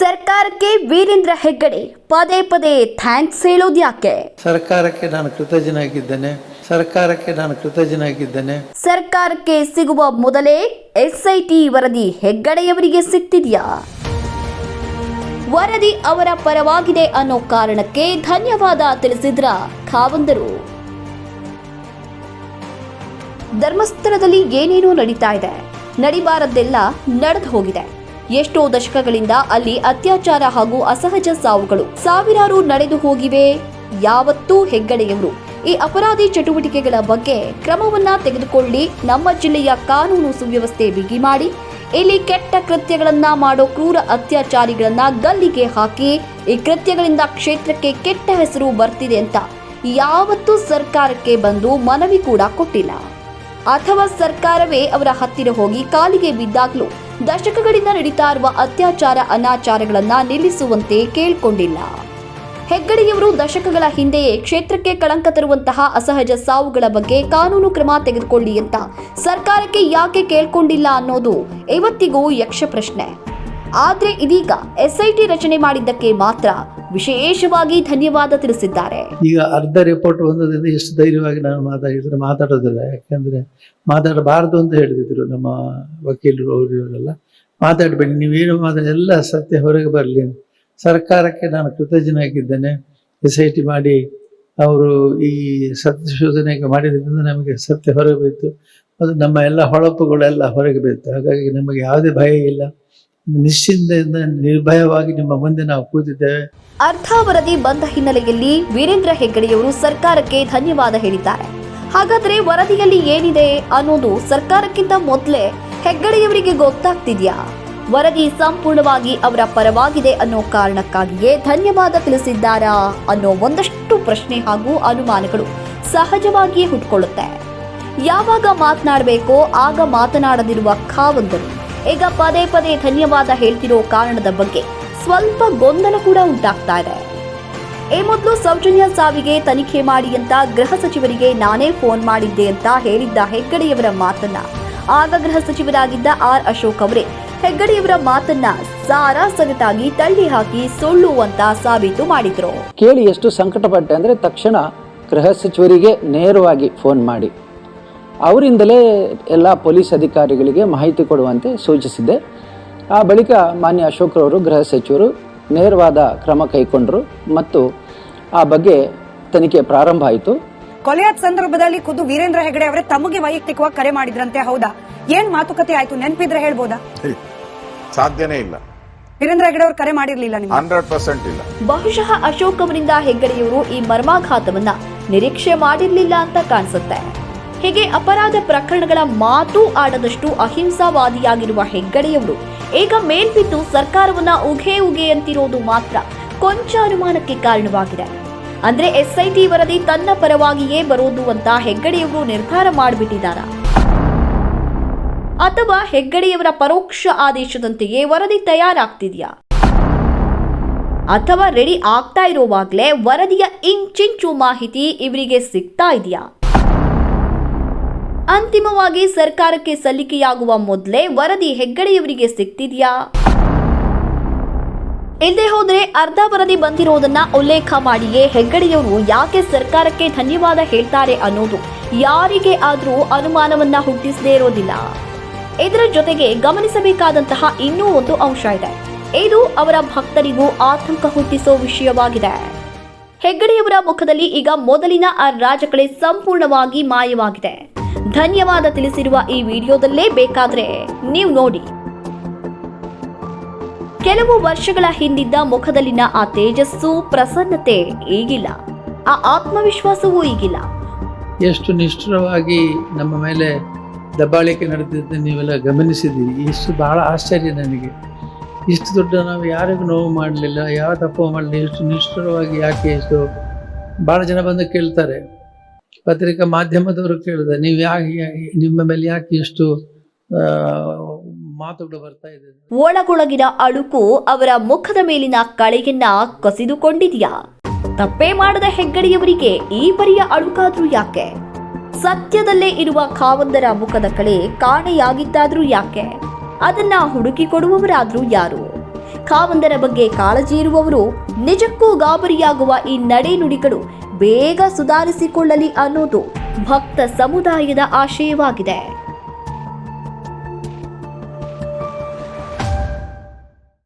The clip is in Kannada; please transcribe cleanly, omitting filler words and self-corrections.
ಸರ್ಕಾರಕ್ಕೆ ವೀರೇಂದ್ರ ಹೆಗ್ಗಡೆ ಪದೇ ಪದೇ ಥ್ಯಾಂಕ್ಸ್ ಹೇಳೋದ್ಯಾಕೆ? ಸರ್ಕಾರಕ್ಕೆ ನಾನು ಕೃತಜ್ಞನಾಗಿದ್ದೇನೆ. ಸರ್ಕಾರಕ್ಕೆ ಸಿಗುವ ಮೊದಲೇ SIT ವರದಿ ಹೆಗ್ಗಡೆಯವರಿಗೆ ಸಿಕ್ತಿದೆಯಾ? ವರದಿ ಅವರ ಪರವಾಗಿದೆ ಅನ್ನೋ ಕಾರಣಕ್ಕೆ ಧನ್ಯವಾದ ತಿಳಿಸಿದ್ರ ಖಾವಂದರು. ಧರ್ಮಸ್ಥಳದಲ್ಲಿ ಏನೇನೋ ನಡೀತಾ ಇದೆ, ನಡಿಬಾರದ್ದೆಲ್ಲ ನಡೆದು ಹೋಗಿದೆ. ಎಷ್ಟೋ ದಶಕಗಳಿಂದ ಅಲ್ಲಿ ಅತ್ಯಾಚಾರ ಹಾಗೂ ಅಸಹಜ ಸಾವುಗಳು ಸಾವಿರಾರು ನಡೆದು ಹೋಗಿವೆ. ಯಾವತ್ತೂ ಹೆಗ್ಗಡೆಯವರು ಈ ಅಪರಾಧಿ ಚಟುವಟಿಕೆಗಳ ಬಗ್ಗೆ ಕ್ರಮವನ್ನ ತೆಗೆದುಕೊಳ್ಳಿ, ನಮ್ಮ ಜಿಲ್ಲೆಯ ಕಾನೂನು ಸುವ್ಯವಸ್ಥೆ ಬಿಗಿ ಮಾಡಿ, ಇಲ್ಲಿ ಕೆಟ್ಟ ಕೃತ್ಯಗಳನ್ನ ಮಾಡೋ ಕ್ರೂರ ಅತ್ಯಾಚಾರಿಗಳನ್ನ ಗಲ್ಲಿಗೆ ಹಾಕಿ, ಈ ಕೃತ್ಯಗಳಿಂದ ಕ್ಷೇತ್ರಕ್ಕೆ ಕೆಟ್ಟ ಹೆಸರು ಬರ್ತಿದೆ ಅಂತ ಯಾವತ್ತೂ ಸರ್ಕಾರಕ್ಕೆ ಬಂದು ಮನವಿ ಕೂಡ ಕೊಟ್ಟಿಲ್ಲ. ಅಥವಾ ಸರ್ಕಾರವೇ ಅವರ ಹತ್ತಿರ ಹೋಗಿ ಕಾಲಿಗೆ ಬಿದ್ದಾಗಲೂ ದಶಕಗಳಿಂದ ನಡೀತಾ ಇರುವ ಅತ್ಯಾಚಾರ ಅನಾಚಾರಗಳನ್ನ ನಿಲ್ಲಿಸುವಂತೆ ಕೇಳಿಕೊಂಡಿಲ್ಲ. ಹೆಗ್ಗಡೆಯವರು ದಶಕಗಳ ಹಿಂದೆಯೇ ಕ್ಷೇತ್ರಕ್ಕೆ ಕಳಂಕ ತರುವಂತಹ ಅಸಹಜ ಸಾವುಗಳ ಬಗ್ಗೆ ಕಾನೂನು ಕ್ರಮ ತೆಗೆದುಕೊಳ್ಳಿ ಅಂತ ಸರ್ಕಾರಕ್ಕೆ ಯಾಕೆ ಕೇಳ್ಕೊಂಡಿಲ್ಲ ಅನ್ನೋದು ಇವತ್ತಿಗೂ ಯಕ್ಷ ಪ್ರಶ್ನೆ. ಆದ್ರೆ ಇದೀಗ SIT ರಚನೆ ಮಾಡಿದ್ದಕ್ಕೆ ಮಾತ್ರ ವಿಶೇಷವಾಗಿ ಧನ್ಯವಾದ ತಿಳಿಸಿದ್ದಾರೆ. ಈಗ ಅರ್ಧ ರಿಪೋರ್ಟ್ ಬಂದದಿಂದ ಎಷ್ಟು ಧೈರ್ಯವಾಗಿ ನಾನು ಮಾತಾಡೋದಿಲ್ಲ. ಯಾಕಂದ್ರೆ ಮಾತಾಡಬಾರದು ಅಂತ ಹೇಳಿದ್ರು ನಮ್ಮ ವಕೀಲರು, ಅವರೆಲ್ಲ ಮಾತಾಡಬೇಡಿ, ನೀವೇನು ಎಲ್ಲ ಸತ್ಯ ಹೊರಗೆ ಬರಲಿ. ಸರ್ಕಾರಕ್ಕೆ ನಾನು ಕೃತಜ್ಞನಾಗಿದ್ದೇನೆ. SIT ಮಾಡಿ ಅವರು ಈ ಸತ್ಯಶೋಧನೆಗೆ ಮಾಡಿದ್ರಿಂದ ನಮಗೆ ಸತ್ಯ ಹೊರಗೆ ಬೀಳ್ತು, ಅದು ನಮ್ಮ ಎಲ್ಲ ಹೊಳಪುಗಳೆಲ್ಲ ಹೊರಗೆ ಬೀಳ್ತು. ಹಾಗಾಗಿ ನಮಗೆ ಯಾವುದೇ ಭಯ ಇಲ್ಲ, ನಿಶ್ಚಿಂತೆಯಿಂದ ನಿರ್ಭಯವಾಗಿ ನಿಮ್ಮ ಮುಂದೆ ನಾವು ಕೂತಿದ್ದೇವೆ. ಅರ್ಧ ವರದಿ ಬಂದ ಹಿನ್ನೆಲೆಯಲ್ಲಿ ವೀರೇಂದ್ರ ಹೆಗ್ಗಡೆಯವರು ಸರ್ಕಾರಕ್ಕೆ ಧನ್ಯವಾದ ಹೇಳಿದ್ದಾರೆ. ಹಾಗಾದ್ರೆ ವರದಿಯಲ್ಲಿ ಏನಿದೆ ಅನ್ನೋದು ಸರ್ಕಾರಕ್ಕಿಂತ ಮೊದಲೇ ಹೆಗ್ಗಡೆಯವರಿಗೆ ಗೊತ್ತಾಗ್ತಿದ್ಯಾ? ವರದಿ ಸಂಪೂರ್ಣವಾಗಿ ಅವರ ಪರವಾಗಿದೆ ಅನ್ನೋ ಕಾರಣಕ್ಕಾಗಿಯೇ ಧನ್ಯವಾದ ತಿಳಿಸಿದ್ದಾರಾ ಅನ್ನೋ ಒಂದಷ್ಟು ಪ್ರಶ್ನೆ ಹಾಗೂ ಅನುಮಾನಗಳು ಸಹಜವಾಗಿಯೇ ಹುಟ್ಕೊಳ್ಳುತ್ತೆ. ಯಾವಾಗ ಮಾತನಾಡಬೇಕೋ ಆಗ ಮಾತನಾಡದಿರುವ ಖಾವಂದರು ಈಗ ಪದೇ ಪದೇ ಧನ್ಯವಾದ ಹೇಳ್ತಿರೋ ಕಾರಣದ ಬಗ್ಗೆ ಸ್ವಲ್ಪ ಗೊಂದಲ ಕೂಡ ಉಂಟಾಗ್ತಾ ಇದೆ. ಈ ಮೊದಲು ಸೌಜನ್ಯ ಸಾವಿಗೆ ತನಿಖೆ ಮಾಡಿ ಅಂತ ಗೃಹ ಸಚಿವರಿಗೆ ನಾನೇ ಫೋನ್ ಮಾಡಿದ್ದೆ ಅಂತ ಹೇಳಿದ್ದ ಹೆಗ್ಗಡೆಯವರ ಮಾತನ್ನ ಆಗ ಗೃಹ ಸಚಿವರಾಗಿದ್ದ R ಅಶೋಕ್ ಅವರೇ ಹೆಗ್ಗಡೆಯವರ ಮಾತನ್ನ ಸಾರಾಸಗಟಾಗಿ ತಳ್ಳಿ ಹಾಕಿ ಸುಳ್ಳು ಅಂತ ಸಾಬೀತು ಮಾಡಿದ್ರು. ಕೇಳಿ ಎಷ್ಟು ಸಂಕಟಪಟ್ಟೆ ಅಂದ್ರೆ ತಕ್ಷಣ ಗೃಹ ಸಚಿವರಿಗೆ ನೇರವಾಗಿ ಫೋನ್ ಮಾಡಿ ಅವರಿಂದಲೇ ಎಲ್ಲ ಪೊಲೀಸ್ ಅಧಿಕಾರಿಗಳಿಗೆ ಮಾಹಿತಿ ಕೊಡುವಂತೆ ಸೂಚಿಸಿದ್ದೆ. ಆ ಬಳಿಕ ಮಾನ್ಯ ಅಶೋಕ್ರವರು ಗೃಹ ಸಚಿವರು ನೇರವಾದ ಕ್ರಮ ಕೈಗೊಂಡರು ಮತ್ತು ಆ ಬಗ್ಗೆ ತನಿಖೆ ಪ್ರಾರಂಭ ಆಯಿತು. ಕೊಲೆಯಾದ ಸಂದರ್ಭದಲ್ಲಿ ಖುದ್ದು ವೀರೇಂದ್ರ ಹೆಗ್ಗಡೆ ಅವರೇ ತಮಗೆ ವೈಯಕ್ತಿಕವಾಗಿ ಕರೆ ಮಾಡಿದ್ರಂತೆ, ಹೌದಾ? ಏನ್ ಮಾತುಕತೆ ಆಯ್ತು, ನೆನಪಿದ್ರೆ ಹೇಳ್ಬೋದಾ? ಸಾಧ್ಯನೇ ಇಲ್ಲ, ವೀರೇಂದ್ರ ಹೆಗ್ಗಡೆ ಅವರು ಕರೆ ಮಾಡಿರ್ಲಿಲ್ಲ ನಿಮಗೆ? 100% ಇಲ್ಲ. ಬಹುಶಃ ಅಶೋಕ್ ಅವರಿಂದ ಹೆಗ್ಗಡೆಯವರು ಈ ಮರ್ಮಾಘಾತವನ್ನ ನಿರೀಕ್ಷೆ ಮಾಡಿರ್ಲಿಲ್ಲ ಅಂತ ಕಾಣಿಸುತ್ತೆ. ಹೀಗೆ ಅಪರಾಧ ಪ್ರಕರಣಗಳ ಮಾತು ಆಡದಷ್ಟು ಅಹಿಂಸಾವಾದಿಯಾಗಿರುವ ಹೆಗ್ಗಡೆಯವರು ಈಗ ಮೇಲ್ಬಿದ್ದು ಸರ್ಕಾರವನ್ನ ಉಘೆ ಅಂತಿರೋದು ಮಾತ್ರ ಕೊಂಚ ಅನುಮಾನಕ್ಕೆ ಕಾರಣವಾಗಿದೆ. ಅಂದ್ರೆ SIT ವರದಿ ತನ್ನ ಪರವಾಗಿಯೇ ಬರೋದು ಅಂತ ಹೆಗ್ಗಡೆಯವರು ನಿರ್ಧಾರ ಮಾಡಿಬಿಟ್ಟಿದ್ದಾರಾ? ಅಥವಾ ಹೆಗ್ಗಡೆಯವರ ಪರೋಕ್ಷ ಆದೇಶದಂತೆಯೇ ವರದಿ ತಯಾರಾಗ್ತಿದ್ಯಾ? ಅಥವಾ ರೆಡಿ ಆಗ್ತಾ ಇರೋವಾಗ್ಲೇ ವರದಿಯ ಇಂಚಿಂಚು ಮಾಹಿತಿ ಇವರಿಗೆ ಸಿಗ್ತಾ ಇದೆಯಾ? ಅಂತಿಮವಾಗಿ ಸರ್ಕಾರಕ್ಕೆ ಸಲ್ಲಿಕೆಯಾಗುವ ಮೊದಲೇ ವರದಿ ಹೆಗ್ಗಡೆಯವರಿಗೆ ಸಿಗ್ತಿದ್ಯಾ? ಇಲ್ಲದೆ ಹೋದ್ರೆ ಅರ್ಧ ವರದಿ ಬಂದಿರೋದನ್ನ ಉಲ್ಲೇಖ ಮಾಡಿಯೇ ಹೆಗ್ಗಡೆಯವರು ಯಾಕೆ ಸರ್ಕಾರಕ್ಕೆ ಧನ್ಯವಾದ ಹೇಳ್ತಾರೆ ಅನ್ನೋದು ಯಾರಿಗೆ ಆದ್ರೂ ಅನುಮಾನವನ್ನ ಹುಟ್ಟಿಸದೇ ಇರೋದಿಲ್ಲ. ಇದರ ಜೊತೆಗೆ ಗಮನಿಸಬೇಕಾದಂತಹ ಇನ್ನೂ ಒಂದು ಅಂಶ ಇದೆ. ಇದು ಅವರ ಭಕ್ತರಿಗೂ ಆತಂಕ ಹುಟ್ಟಿಸೋ ವಿಷಯವಾಗಿದೆ. ಹೆಗ್ಗಡೆಯವರ ಮುಖದಲ್ಲಿ ಈಗ ಮೊದಲಿನ ರಾಜಕಳೆ ಸಂಪೂರ್ಣವಾಗಿ ಮಾಯವಾಗಿದೆ. ಧನ್ಯವಾದ ತಿಳಿಸಿರುವ ಈ ವಿಡಿಯೋದಲ್ಲೇ ಬೇಕಾದ್ರೆ ನೀವು ನೋಡಿ. ಕೆಲವು ವರ್ಷಗಳ ಹಿಂದಿದ್ದ ಮುಖದಲ್ಲಿನ ಆ ತೇಜಸ್ಸು, ಪ್ರಸನ್ನತೆ ಈಗಿಲ್ಲ, ಆ ಆತ್ಮವಿಶ್ವಾಸವೂ ಈಗಿಲ್ಲ. ಎಷ್ಟು ನಿಷ್ಠುರವಾಗಿ ನಮ್ಮ ಮೇಲೆ ದಬ್ಬಾಳಿಕೆ ನಡೆದಿದ್ದ ನೀವೆಲ್ಲ ಗಮನಿಸಿದ್ದೀರಿ. ಇಷ್ಟು ಬಹಳ ಆಶ್ಚರ್ಯ ನನಗೆ. ಇಷ್ಟು ದೊಡ್ಡ ನಾವು ಯಾರಿಗೂ ನೋವು ಮಾಡಲಿಲ್ಲ, ಯಾವ ತಪ್ಪು ಮಾಡಲಿಲ್ಲ, ಇಷ್ಟು ನಿಷ್ಠುರವಾಗಿ ಯಾಕೆ? ಇಷ್ಟು ಭಾಳ ಜನ ಬಂದು ಕೇಳ್ತಾರೆ, ಪತ್ರಿಕಾ ಮಾಧ್ಯಮದವರು ಕೇಳಿದ, ನೀವು ಯಾಕೆ, ನಿಮ್ಮ ಮೇಲೆ ಯಾಕೆ ಇಷ್ಟು ಮಾತುಗಳು ಬರ್ತಾ ಇದೆ? ಒಳಗೊಳಗಿನ ಅಳುಕು ಅವರ ಮುಖದ ಮೇಲಿನ ಕಳೆಯನ್ನ ಕಸಿದುಕೊಂಡಿದ್ಯಾ? ತಪ್ಪೇ ಮಾಡದ ಹೆಗ್ಗಡೆಯವರಿಗೆ ಈ ಪರಿಯ ಅಳುಕಾದ್ರೂ ಯಾಕೆ? ಸತ್ಯದಲ್ಲೇ ಇರುವ ಖಾವಂದರ ಮುಖದ ಕಳೆ ಕಾಣೆಯಾಗಿದ್ದಾದ್ರೂ ಯಾಕೆ? ಅದನ್ನ ಹುಡುಕಿ ಕೊಡುವವರಾದ್ರೂ ಯಾರು? ಕಾವಂದರ ಬಗ್ಗೆ ಕಾಳಜಿ ಇರುವವರು ನಿಜಕ್ಕೂ ಗಾಬರಿಯಾಗುವ ಈ ನಡೆನುಡಿಗಳು ಬೇಗ ಸುಧಾರಿಸಿಕೊಳ್ಳಲಿ ಅನ್ನೋದು ಭಕ್ತ ಸಮುದಾಯದ ಆಶಯವಾಗಿದೆ.